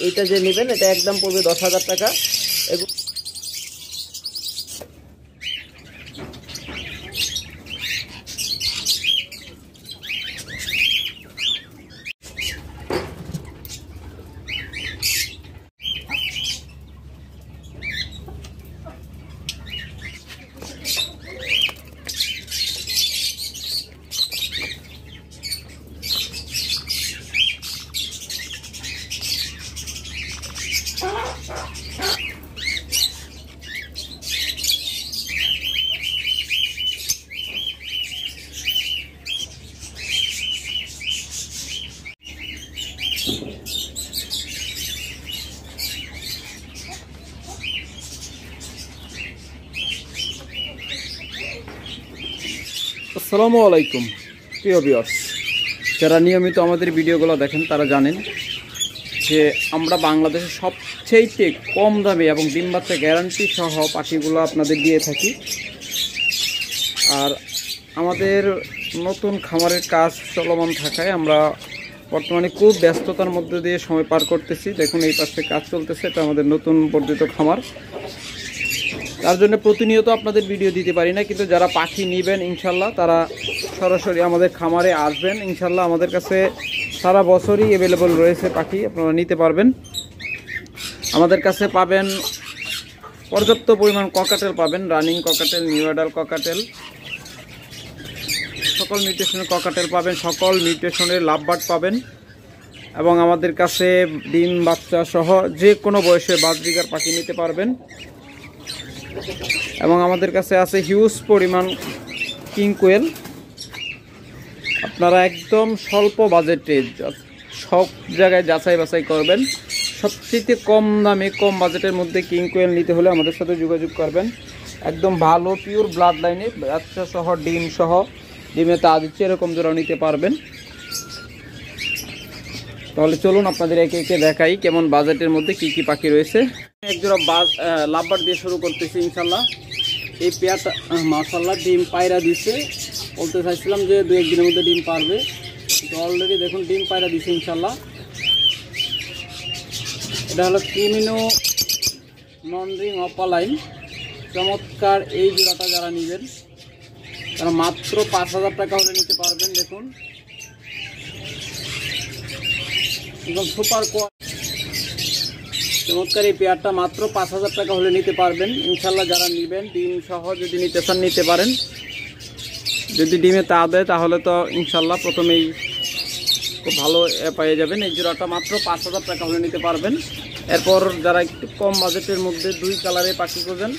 এইটা যে নেবেন এটা একদম পড়বে 10,000 টাকা। আসসালামু আলাইকুম প্রিয় ভিউয়ার্স, যারা নিয়মিত আমাদের ভিডিওগুলো দেখেন তারা জানেন যে আমরা বাংলাদেশের সবচেয়ে কম দামে এবং ডিম বাচ্চা গ্যারান্টি সহ পাখিগুলো আপনাদের দিয়ে থাকি। আর আমাদের নতুন খামারের কাজ চলমান থাকায় আমরা বর্তমানে খুব ব্যস্ততার মধ্যে দিয়ে সময় পার করতেছি। দেখুন এই পাশে কাজ চলতেছে, এটা আমাদের নতুন বর্ধিত খামার। তার জন্য প্রতিনিয়ত আপনাদের ভিডিও দিতে পারি না, কিন্তু যারা পাখি নেবেন ইনশাল্লাহ তারা সরাসরি আমাদের খামারে আসবেন। ইনশাল্লাহ আমাদের কাছে সারা বছরই অ্যাভেলেবল রয়েছে পাখি, আপনারা নিতে পারবেন। আমাদের কাছে পাবেন পর্যাপ্ত পরিমাণ ককাটেল পাবেন, running cockatiel, new adult cockatiel, সকল মিউটেশনের ককাটেল পাবেন, সকল মিউটেশনের লাভবার্ড পাবেন। এবং আমাদের কাছে ডিম বাচ্চা সহ যে কোনো বয়সে বাজরিগার পাখি নিতে পারবেন। এবং আমাদের কাছে আছে হিউজ পরিমাণ কিং কোয়েল। আপনারা একদম স্বল্প বাজেটে সব জায়গায় যাচাই বাছাই করবেন। সবচেয়ে কম দামে কম বাজেটের মধ্যে কিং কোয়েল নিতে হলে আমাদের সাথে যোগাযোগ করবেন। একদম ভালো পিওর ব্লাড লাইনে বাচ্চা সহ ডিম সহ, ডিমে তা দিচ্ছে এরকম জোড়া নিতে পারবেন। তাহলে চলুন আপনাদের একে একে দেখাই কেমন বাজেটের মধ্যে কি কি পাখি রয়েছে। এক জোড়া লাভবার্ড দিয়ে শুরু করতেছি ইনশাল্লাহ। এই পেয়ারটা মাশাআল্লাহ ডিম পায়রা দিচ্ছে, বলতে চাইছিলাম যে 2-1 দিনের মধ্যে ডিম পারবে, তো অলরেডি দেখুন ডিম পায়রা দিচ্ছে ইনশাল্লাহ। এটা হলো ক্রিমিনো নন রিং অপালাইন, চমৎকার এই জোড়াটা যারা নেবেন তারা মাত্র 5,000 টাকা হলে নিতে পারবেন। দেখুন একদম সুপার চমৎকার এই পেয়ারটা মাত্র 5,000 টাকা হলে নিতে পারবেন ইনশাল্লাহ। যারা নেবেন ডিম সহ যদি নিতে চান নিতে পারেন। যদি ডিমে তা দেয় তাহলে তো ইনশাল্লাহ প্রথমেই খুব ভালো পেয়ে যাবেন। এই জোড়াটা মাত্র 5,000 টাকা হলে নিতে পারবেন। এরপর যারা একটু কম বাজেটের মধ্যে 2 কালারে পাখি খোঁজেন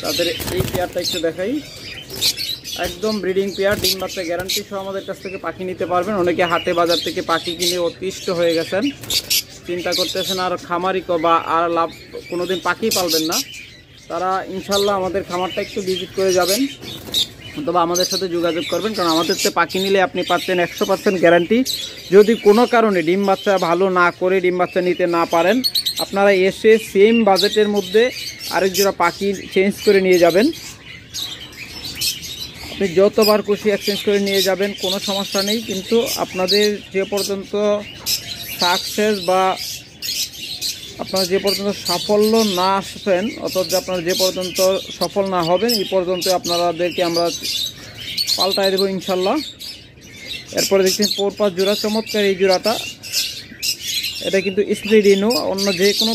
তাদের এই পেয়ারটা একটু দেখাই। একদম ব্রিডিং পেয়ার, ডিম বাচ্চা গ্যারান্টি সহ আমাদের কাছ থেকে পাখি নিতে পারবেন। অনেকে হাটে বাজার থেকে পাখি কিনে অতিষ্ঠ হয়ে গেছেন, চিন্তা করতেছেন আর খামারি বা আর লাভ কোনোদিন পাখি পালবেন না, তারা ইনশাল্লাহ আমাদের খামারটা একটু ভিজিট করে যাবেন অথবা আমাদের সাথে যোগাযোগ করবেন। কারণ আমাদের থেকে পাখি নিলে আপনি পাচ্ছেন 100% গ্যারান্টি। যদি কোনো কারণে ডিম বাচ্চা ভালো না করে ডিম বাচ্চা নিতে না পারেন, আপনারা এসে সেম বাজেটের মধ্যে আরেক জোড়া পাখি চেঞ্জ করে নিয়ে যাবেন। আপনি যতবার খুশি এক্সচেঞ্জ করে নিয়ে যাবেন, কোনো সমস্যা নেই। কিন্তু আপনাদের যে পর্যন্ত সাকসেস বা আপনারা যে পর্যন্ত সাফল্য না আসবেন, অথচ আপনারা যে পর্যন্ত সফল না হবেন, এই পর্যন্ত আপনাদেরকে আমরা পাল্টায় দেবো ইনশাল্লাহ। এরপরে দেখছেন 4-5 জোড়া, চমৎকার এই জোড়াটা। এটা কিন্তু স্প্লিডিনো, অন্য যে কোনো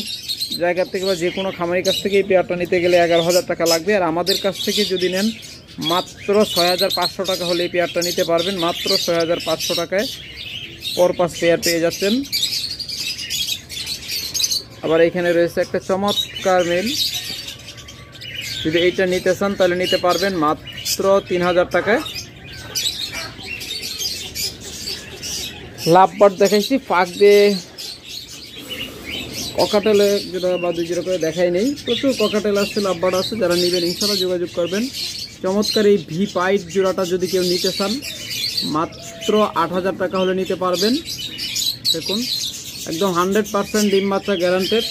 জায়গা থেকে বা যে কোনো খামারের কাছ থেকে এই পেয়ারটা নিতে গেলে 11,000 টাকা লাগবে। আর আমাদের কাছ থেকে যদি নেন মাত্র 6,500 টাকা হলে এই পেয়ারটা নিতে পারবেন। মাত্র 6,500 টাকায় 4-5 পেয়ার পেয়ে যাচ্ছেন। আবার এখানে রয়েছে একটা চমৎকার মেল, যদি এইটা নিতে চান তাহলে নিতে পারবেন মাত্র 3,000 টাকায়। লাভবার্ড দেখাইছি, ফাঁক দিয়ে ককাটেলে যেটা বা 2 জোড়া করে দেখাই নেই। প্রচুর ককাটেল আছে, লাভবার্ড আছে, যারা নেবেন ইনশাল্লাহ যোগাযোগ করবেন। চমৎকার এই ভি পাইট জোড়াটা যদি কেউ নিতে চান মাত্র 8,000 টাকা হলে নিতে পারবেন। দেখুন একদম 100% ডিম বাচ্চা গ্যারান্টেড।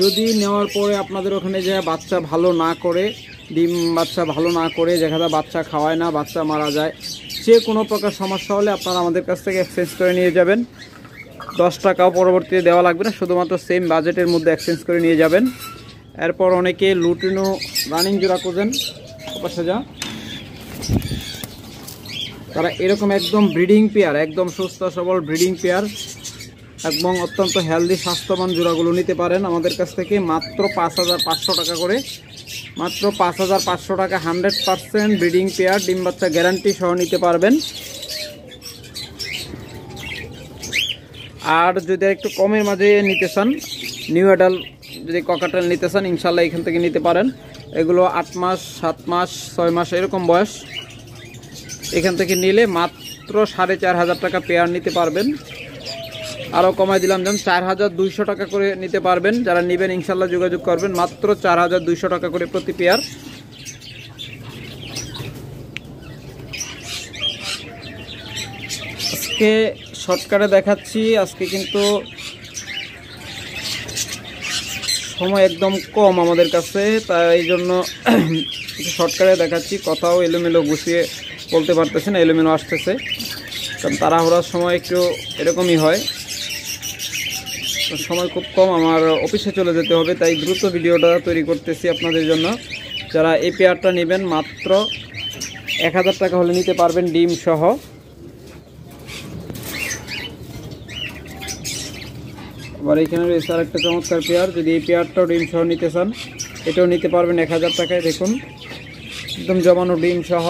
যদি নেওয়ার পরে আপনাদের ওখানে যে বাচ্চা ভালো না করে, ডিম বাচ্চা ভালো না করে, যেখানে বাচ্চা খাওয়ায় না, বাচ্চা মারা যায়, যে কোনো প্রকার সমস্যা হলে আপনারা আমাদের কাছ থেকে এক্সচেঞ্জ করে নিয়ে যাবেন। 10 টাকাও পরবর্তীতে দেওয়া লাগবে না, শুধুমাত্র সেম বাজেটের মধ্যে এক্সচেঞ্জ করে নিয়ে যাবেন। এরপর অনেকে লুটিনো রানিং জোড়া খোঁজেন, যা তারা এরকম একদম ব্রিডিং পেয়ার, একদম সুস্থ সবল ব্রিডিং পেয়ার এবং অত্যন্ত হেলদি স্বাস্থ্যবান জোড়াগুলো নিতে পারেন আমাদের কাছ থেকে মাত্র 5500 টাকা করে। মাত্র 5500 টাকা 100% ব্রিডিং পেয়ার, ডিম বাচ্চা গ্যারান্টি সহ নিতে পারবেন। আর যদি একটু কমের মাঝে নিতে চান, নিউ অ্যাডাল যদি ককাটেল নিতে চান, ইনশাল্লাহ এখান থেকে নিতে পারেন। এগুলো 8 মাস 7 মাস 6 মাস এরকম বয়স। এখান থেকে নিলে মাত্র 4500 টাকা পেয়ার নিতে পারবেন। আরও কমাই দিলাম, যেমন 4200 টাকা করে নিতে পারবেন। যারা নেবেন ইনশাল্লাহ যোগাযোগ করবেন, মাত্র 4200 টাকা করে প্রতি পেয়ার। আজকে শর্টকাটে দেখাচ্ছি, আজকে কিন্তু সময় একদম কম আমাদের কাছে, তাই এই জন্য শর্টকাটে দেখাচ্ছি। কথাও এলোমেলো গুছিয়ে বলতে পারতেছে না, এলোমেলো আসতেছে, কারণ তাড়াহুড়ার সময় একটু এরকমই হয়। সময় খুব কম, আমার অফিসে চলে যেতে হবে, তাই দ্রুত ভিডিওটা তৈরি করতেছি আপনাদের জন্য। যারা এই পেয়ারটা নেবেন মাত্র 1000 টাকা হলে নিতে পারবেন ডিম সহ। আবার এখানে রয়েছে আর একটা চমৎকার পেয়ার, যদি এই পেয়ারটাও ডিম সহ নিতে চান এটাও নিতে পারবেন 1000 টাকায়। দেখুন একদম জমানো ডিম সহ,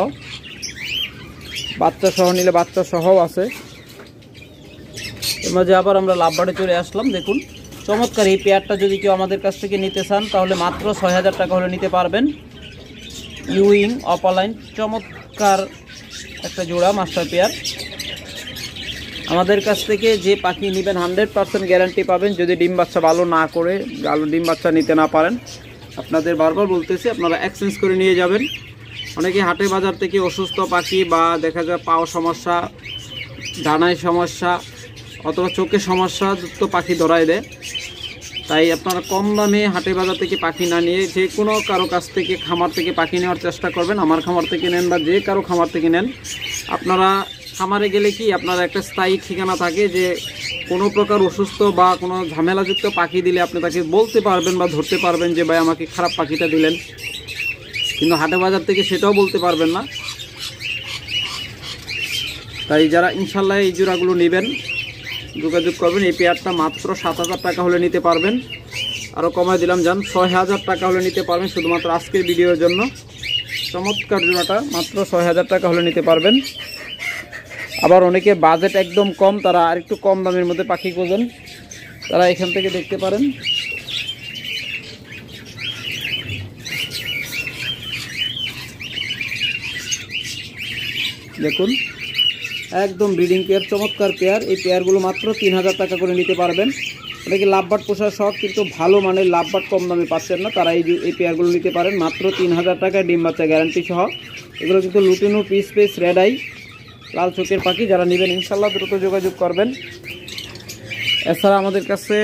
বাচ্চা সহ নিলে বাচ্চা সহও আছে। এর মাঝে আবার আমরা লাভবার্ডে চলে আসলাম। দেখুন চমৎকার এই পেয়ারটা যদি কেউ আমাদের কাছ থেকে নিতে চান তাহলে মাত্র 6000 টাকা হলে নিতে পারবেন। ইউইং অপালাইন চমৎকার একটা জোড়া মাস্টার পেয়ার। আমাদের কাছ থেকে যে পাখি নেবেন 100% গ্যারান্টি পাবেন। যদি ডিম বাচ্চা ভালো না করে, ভালো ডিম বাচ্চা নিতে না পারেন, আপনাদের বারবার বলতেছি আপনারা এক্সচেঞ্জ করে নিয়ে যাবেন। অনেকে হাটে বাজার থেকে অসুস্থ পাখি বা দেখা যায় পাও সমস্যা, ডানায় সমস্যা অথবা চোখে সমস্যা যুক্ত পাখি ধরায় দেয়, তাই আপনারা কম দামে হাটে বাজার থেকে পাখি না নিয়ে যে কোনো কারো কাছ থেকে খামার থেকে পাখি নেওয়ার চেষ্টা করবেন। আমার খামার থেকে নেন বা যে কারো খামার থেকে নেন, আপনারা খামারে গেলে কি আপনার একটা স্থায়ী ঠিকানা থাকে, যে কোনো প্রকার অসুস্থ বা কোনো ঝামেলাযুক্ত পাখি দিলে আপনি তাকে বলতে পারবেন বা ধরতে পারবেন যে ভাই আমাকে খারাপ পাখিটা দিলেন, কিন্তু হাটে বাজার থেকে সেটাও বলতে পারবেন না। তাই যারা ইনশাল্লাহ এই জোড়াগুলো নেবেন যোগাযোগ করবেন। এই পেয়ারটা মাত্র 7000 টাকা হলে নিতে পারবেন। আরও কমায় দিলাম, যান 6000 টাকা হলে নিতে পারবেন শুধুমাত্র আজকের ভিডিওর জন্য। চমৎকার জোড়াটা মাত্র 6000 টাকা হলে নিতে পারবেন। আবার অনেকে বাজেট একদম কম, তারা আরেকটু কম দামের মধ্যে পাখি খোঁজেন, তারা এখান থেকে দেখতে পারেন। দেখুন একদম ব্রিডিং পেয়ার, চমৎকার পেয়ার। এই পেয়ারগুলো মাত্র 3000 টাকা করে নিতে পারবেন। অনেকে লাভবার্ড পোষার শখ, কিন্তু ভালো মানের লাভবার্ড কম দামে পাচ্ছেন না, তারা এই পেয়ারগুলো নিতে পারেন মাত্র 3000 টাকায় ডিম বাচ্চা গ্যারান্টি সহ। এগুলো কিন্তু লুটিনো পিস পেস রেড আই লাল চোখের পাখি। যারা নেবেন ইনশাল্লাহ দ্রুত যোগাযোগ করবেন। এছাড়া আমাদের কাছে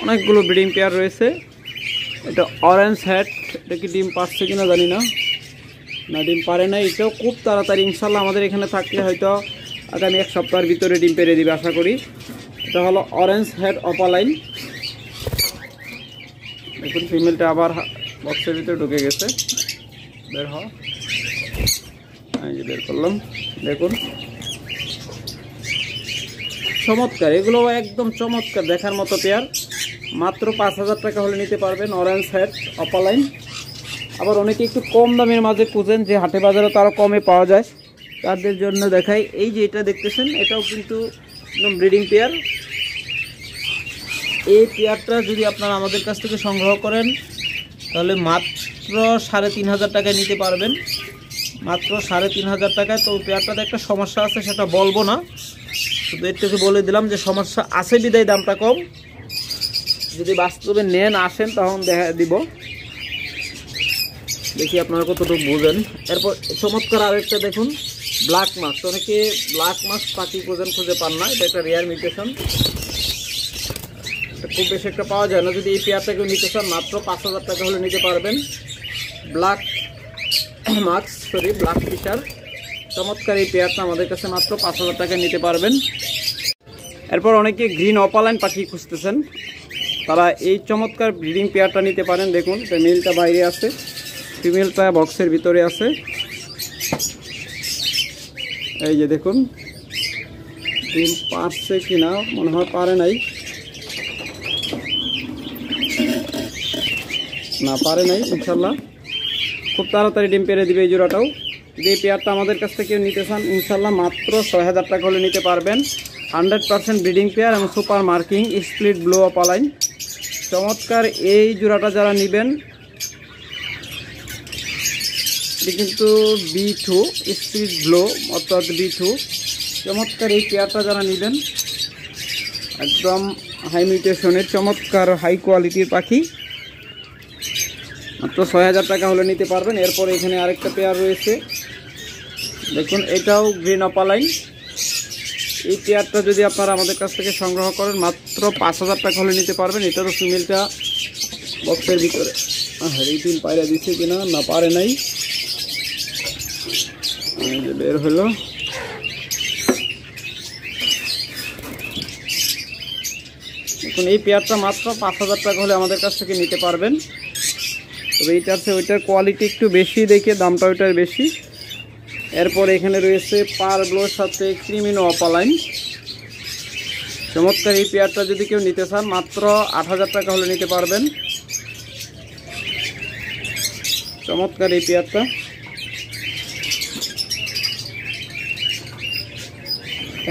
অনেকগুলো ব্রিডিং পেয়ার রয়েছে। এটা অরেঞ্জ হ্যাট, এটা কি ডিম পারছে কিনা জানি না, না ডিম পারে না। এটাও খুব তাড়াতাড়ি ইনশাল্লাহ আমাদের এখানে থাকলে হয়তো আগামী 1 সপ্তাহের ভিতরে ডিম পেরে দিবে আশা করি। এটা হলো অরেঞ্জ হেড অপালাইন। দেখুন ফিমেলটা আবার বক্সের ভিতরে ঢুকে গেছে, বের হ, এই যে বের করলাম। দেখুন চমৎকার, এগুলো একদম চমৎকার দেখার মতো পেয়ার। মাত্র 5000 টাকা হলে নিতে পারবেন অরেঞ্জ হেড অপালাইন। আবার অনেকে একটু কম দামের মাঝে খুঁজেন, যে হাটে বাজারে তারও কমে পাওয়া যায়, তাদের জন্য দেখাই। এই যে এটা দেখতেছেন, এটাও কিন্তু একদম ব্রিডিং পেয়ার। এই পেয়ারটা যদি আপনারা আমাদের কাছ থেকে সংগ্রহ করেন তাহলে মাত্র 3500 টাকায় নিতে পারবেন, মাত্র 3500 টাকায়। তো পেয়ারটাতে একটা সমস্যা আছে, সেটা বলবো না, শুধু একটু বলে দিলাম যে সমস্যা আছে বিদায় দামটা কম। যদি বাস্তবে নেন আসেন তখন দেখা দিব, দেখি আপনারা কতটুকু বুঝেন। এরপর চমৎকার আরেকটা দেখুন ব্ল্যাক মাস্ক। অনেকে ব্ল্যাক মাস্ক পাখি খুঁজে পান না, এটা একটা রেয়ার মিউটেশন, খুব বেশি একটা পাওয়া যায় না। যদি এই পেয়ারটাকেও নিতে চান মাত্র 5000 টাকা হলে নিতে পারবেন। ব্ল্যাক মাস্ক ব্ল্যাক ফিশার, চমৎকার এই পেয়ারটা আমাদের কাছে মাত্র 5000 টাকায় নিতে পারবেন। এরপর অনেকে গ্রিন অপালাইন পাখি খুঁজতেছেন, তারা এই চমৎকার ব্রিডিং পেয়ারটা নিতে পারেন। দেখুন মেলটা বাইরে আছে, ফিমেলটা বক্সের ভিতরে আছে। এই যে দেখুন ডিম পারছে কিনা, মনে হয় পারে নাই, না পারে নাই। ইনশাল্লাহ খুব তাড়াতাড়ি ডিম পেরে দিবে এই জোড়াটাও। যদি এই পেয়ারটা আমাদের কাছ থেকে নিতে চান ইনশাল্লাহ মাত্র 6000 টাকা হলে নিতে পারবেন। 100% ব্রিডিং পেয়ার এবং super marking split blue opaline চমৎকার এই জোড়াটা যারা নেবেন, এটি কিন্তু B2 স্প্লিট ব্লু অর্থাৎ B2 চমৎকার এই পেয়ারটা যারা নেবেন একদম হাই মিউটেশনের চমৎকার হাই কোয়ালিটির পাখি, মাত্র 6000 টাকা হলে নিতে পারবেন। এরপর এখানে আরেকটা পেয়ার রয়েছে, দেখুন এটাও গ্রিন অপালাইন। এই পেয়ারটা যদি আপনারা আমাদের কাছ থেকে সংগ্রহ করেন মাত্র 5000 টাকা হলে নিতে পারবেন। এটারও ফিমেলটা বক্সের ভিতরে। এই ডিম পায়রা দিচ্ছে কিনা, না পারে নাই, বের হলো। দেখুন এই পেয়ারটা মাত্র 5000 টাকা হলে আমাদের কাছ থেকে নিতে পারবেন। তবে এইটার চেয়ে ওইটার কোয়ালিটি একটু বেশি দেখে দামটা ওইটার বেশি। এরপর এখানে রয়েছে পারব্লোর সাথে ক্রিমিনো অপালাইন চমৎকার এই পেয়ারটা যদি কেউ নিতে চান মাত্র 8000 টাকা হলে নিতে পারবেন। চমৎকার এই পেয়ারটা।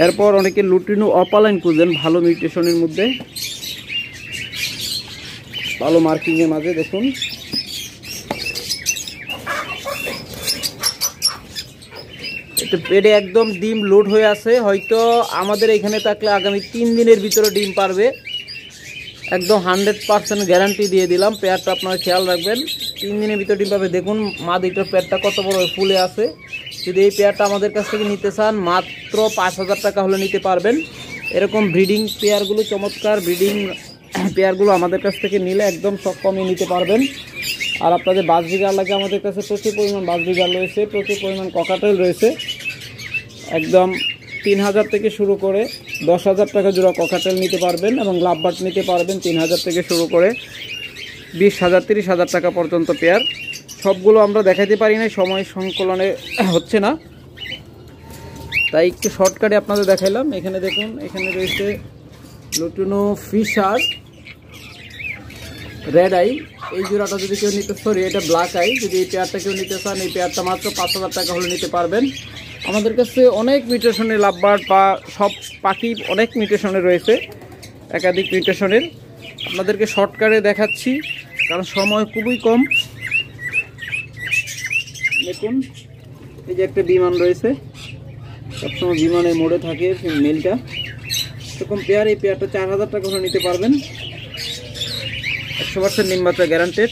এরপর অনেকে লুটিনো অপালাইন খুঁজেন ভালো মিউটেশনের মধ্যে, ভালো মার্কিংয়ের মাঝে। দেখুন এটা পেটে একদম ডিম লোড হয়ে আছে, হয়তো আমাদের এখানে থাকলে আগামী 3 দিনের ভিতরে ডিম পারবে, একদম 100% গ্যারান্টি দিয়ে দিলাম। পেয়ারটা আপনারা খেয়াল রাখবেন, 3 দিনের ভিতরে ডিম পাবে। দেখুন মা দুটোর পেয়ারটা কত বড় ফুলে আছে। যদি এই পেয়ারটা আমাদের কাছ থেকে নিতে চান মাত্র 5000 টাকা হলে নিতে পারবেন। এরকম ব্রিডিং পেয়ারগুলো চমৎকার ব্রিডিং পেয়ারগুলো আমাদের কাছ থেকে নিলে একদম সব কমে নিতে পারবেন। আর আপনাদের বাজবিগার লাগে আমাদের কাছে প্রচুর পরিমাণ বাজবিগার রয়েছে, প্রচুর পরিমাণ ককাটেল রয়েছে। একদম 3000 থেকে শুরু করে 10000 টাকা জোড়া ককাটেল নিতে পারবেন এবং লাভবার্ড নিতে পারবেন 3000 থেকে শুরু করে 20000 30,000 টাকা পর্যন্ত পেয়ার। সবগুলো আমরা দেখাতে পারি না, সময় সংকলনে হচ্ছে না, তাই একটু শর্টকাটে আপনাদের দেখাইলাম। এখানে দেখুন এখানে রয়েছে লুটিনো ফিশার রেড আই, এই জোড়াটা যদি কেউ নিতে, সরি এটা ব্ল্যাক আই, যদি এই পেয়ারটা কেউ নিতে চান এই পেয়ারটা মাত্র 5000 টাকা হলে নিতে পারবেন। আমাদের কাছে অনেক মিউটেশনের লাভবার্ড বা সব পাখি অনেক মিউটেশনের রয়েছে, একাধিক মিউটেশনের। আপনাদেরকে শর্টকাটে দেখাচ্ছি কারণ সময় খুবই কম। দেখুন এই যে একটা বিমান রয়েছে, সবসময় বিমানের মোড়ে থাকে মেলটা, এরকম পেয়ার। এই পেয়ারটা 4000 টাকা হলে নিতে পারবেন, 100% ডিমবাচ্চা গ্যারান্টেড।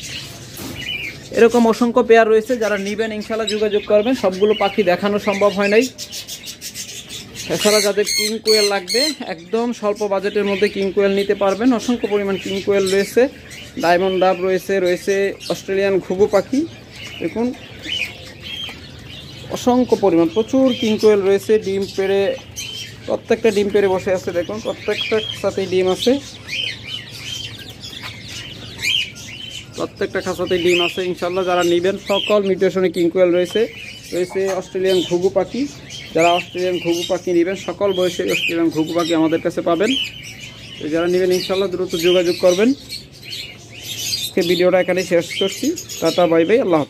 এরকম অসংখ্য পেয়ার রয়েছে, যারা নেবেন ইনশাল্লাহ যোগাযোগ করবেন। সবগুলো পাখি দেখানো সম্ভব হয় নাই। এছাড়া যাদের কিং কোয়েল লাগবে একদম স্বল্প বাজেটের মধ্যে কিং কোয়েল নিতে পারবেন। অসংখ্য পরিমাণ কিং কোয়েল রয়েছে, ডায়মন্ড ডাব রয়েছে অস্ট্রেলিয়ান ঘুঘু পাখি। দেখুন অসংখ্য পরিমাণ প্রচুর কিং কোয়েল রয়েছে, ডিম পেড়ে প্রত্যেকটা ডিম পেড়ে বসে আছে। দেখুন প্রত্যেকটা খাঁচাতেই ডিম আছে, প্রত্যেকটা খাঁচাতেই ডিম আছে ইনশাল্লাহ। যারা নেবেন সকল মিউটেশনে কিং কোয়েল রয়েছে অস্ট্রেলিয়ান ঘুঘু পাখি। যারা অস্ট্রেলিয়ান ঘুঘু পাখি নেবেন সকল বয়সে অস্ট্রেলিয়ান ঘুঘু পাখি আমাদের কাছে পাবেন। যারা নেবেন ইনশাল্লাহ দ্রুত যোগাযোগ করবেন। ভিডিওটা এখানে শেষ করছি। টাটা বাই বাই, আল্লাহ হাফেজ।